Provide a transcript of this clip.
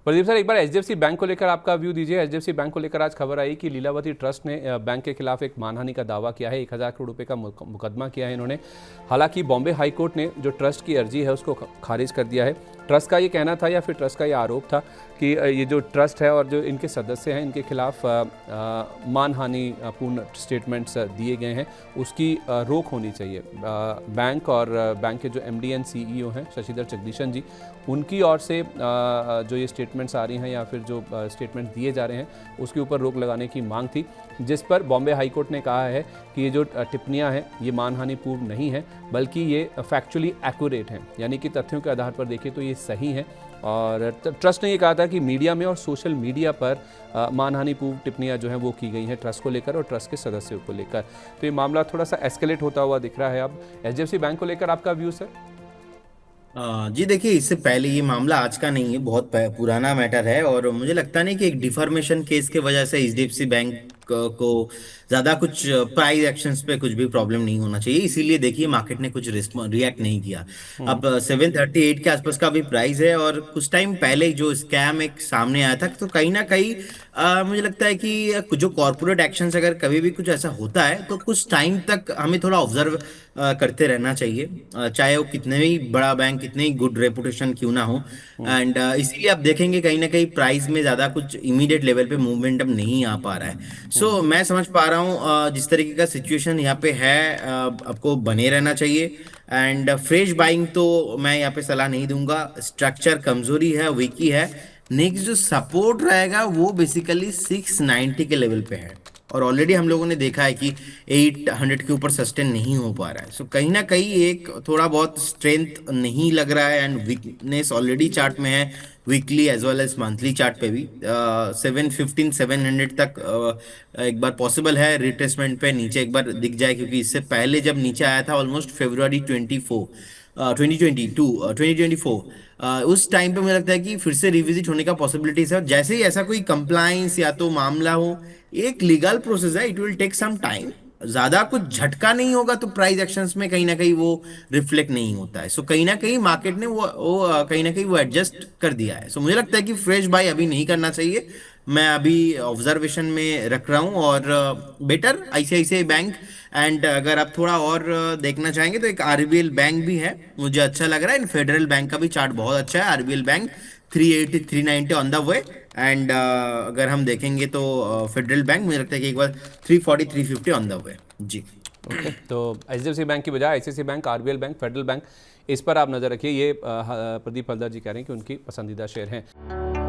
Pradeep sir, एक बार HDFC bank को लेकर आपका व्यू दीजिए। एचडीएफसी बैंक को लेकर आज खबर आई कि लीलावती ट्रस्ट ने बैंक के खिलाफ एक मानहानि का दावा किया है। 1000 करोड़ रुपए का मुकदमा किया है इन्होंने। हालांकि बॉम्बे हाई कोर्ट ने जो ट्रस्ट की अर्जी है उसको खारिज कर दिया है। ट्रस्ट का ये कहना था या फिर ट्रस्ट का ये आरोप था कि ये जो ट्रस्ट है और जो इनके सदस्य हैं इनके खिलाफ मानहानि पूर्ण स्टेटमेंट्स दिए गए हैं, उसकी रोक होनी चाहिए। बैंक और बैंक के जो एमडी एंड सीईओ हैं शशिधर जगदीशन जी, उनकी ओर से जो ये स्टेटमेंट्स आ रही हैं या फिर जो स्टेटमेंट दिए जा रहे हैं उसके ऊपर रोक लगाने की मांग थी, जिस पर बॉम्बे हाई कोर्ट ने कहा है कि ये जो टिप्पणियां हैं ये मानहानि पूर्ण नहीं है, बल्कि ये फैक्चुअली एक्यूरेट हैं, यानी कि तथ्यों के आधार पर देखें तो ये सही है। और ट्रस्ट ने ये कहा था कि मीडिया में और सोशल मीडिया पर मानहानि पूर्ण टिप्पणियां जो हैं वो की गई हैं ट्रस्ट को लेकर और ट्रस्ट के सदस्यों को लेकर। तो ये मामला थोड़ा सा एस्केलेट होता हुआ दिख रहा है। अब एचडीएफसी बैंक को लेकर आपका व्यू सर? जी देखिए, इससे पहले ये मामला आज का नहीं है, बहुत पुराना मैटर है। और मुझे लगता नहीं कि एक डिफॉर्मेशन केस के वजह से एचडीएफसी बैंक को ज्यादा कुछ प्राइस एक्शंस पे कुछ भी प्रॉब्लम नहीं होना चाहिए। इसीलिए देखिए मार्केट ने कुछ रिएक्ट नहीं किया। हम्म। अब 738 के आसपास का भी प्राइस है, और कुछ टाइम पहले जो स्कैम एक सामने आया था, तो कहीं ना कहीं मुझे लगता है कि जो कॉर्पोरेट एक्शंस अगर कभी भी कुछ ऐसा होता है तो कुछ टाइम तक हमें थोड़ा ऑब्जर्व करते रहना चाहिए, चाहे वो कितने भी बड़ा बैंक, कितने ही गुड रेपुटेशन क्यों ना हो। हम्म। एंड इसीलिए आप देखेंगे कहीं ना कहीं प्राइस में ज्यादा कुछ इमीडिएट लेवल पे मूवमेंट अब नहीं आ पा रहा है। हम्म। सो मैं समझ पा रहा हूँ जिस तरीके का सिचुएशन यहाँ पे है, आपको बने रहना चाहिए। एंड फ्रेश बाइंग तो मैं यहाँ पे सलाह नहीं दूंगा। स्ट्रक्चर कमजोरी है, वीक ही है। नेक्स्ट जो सपोर्ट रहेगा वो बेसिकली 690 के लेवल पे है, और ऑलरेडी हम लोगों ने देखा है कि 800 के ऊपर सस्टेन नहीं हो पा रहा है। सो कहीं ना कहीं एक थोड़ा बहुत स्ट्रेंथ नहीं लग रहा है, एंड वीकनेस ऑलरेडी चार्ट में है, weekly as well as monthly chart पे भी। 715 700 तक एक बार पॉसिबल है रिट्रेसमेंट पे नीचे एक बार दिख जाए, क्योंकि इससे पहले जब नीचे आया था ऑलमोस्ट फरवरी 2024 उस टाइम पे मुझे लगता है कि फिर से रिविजिट होने का पॉसिबिलिटीज है। और जैसे ही ऐसा कोई कंप्लाइंस या तो मामला हो, एक लीगल प्रोसेस है, it will take some time. ज्यादा कुछ झटका नहीं होगा तो प्राइस एक्शंस में कहीं ना कहीं वो रिफ्लेक्ट नहीं होता है। सो कहीं ना कहीं मार्केट ने कहीं ना कहीं वो एडजस्ट कर दिया है। सो मुझे लगता है कि फ्रेश बाय अभी नहीं करना चाहिए। मैं अभी ऑब्जर्वेशन में रख रहा हूँ, और बेटर आईसीआईसीआई बैंक। एंड अगर आप थोड़ा और देखना चाहेंगे तो एक आरबीएल बैंक भी है, मुझे अच्छा लग रहा है। इन फेडरल बैंक का भी चार्ट बहुत अच्छा है। RBL bank 380 390 on the way. And अगर हम देखेंगे तो फेडरल बैंक मुझे लगता है कि एक बार 340 350 ऑन द वे जी। ओके, तो एचडीएफसी बैंक की बजाय ICICI bank, RBL bank, federal bank, इस पर आप नज़र रखिए। ये प्रदीप हलदर जी कह रहे हैं कि उनकी पसंदीदा शेयर हैं।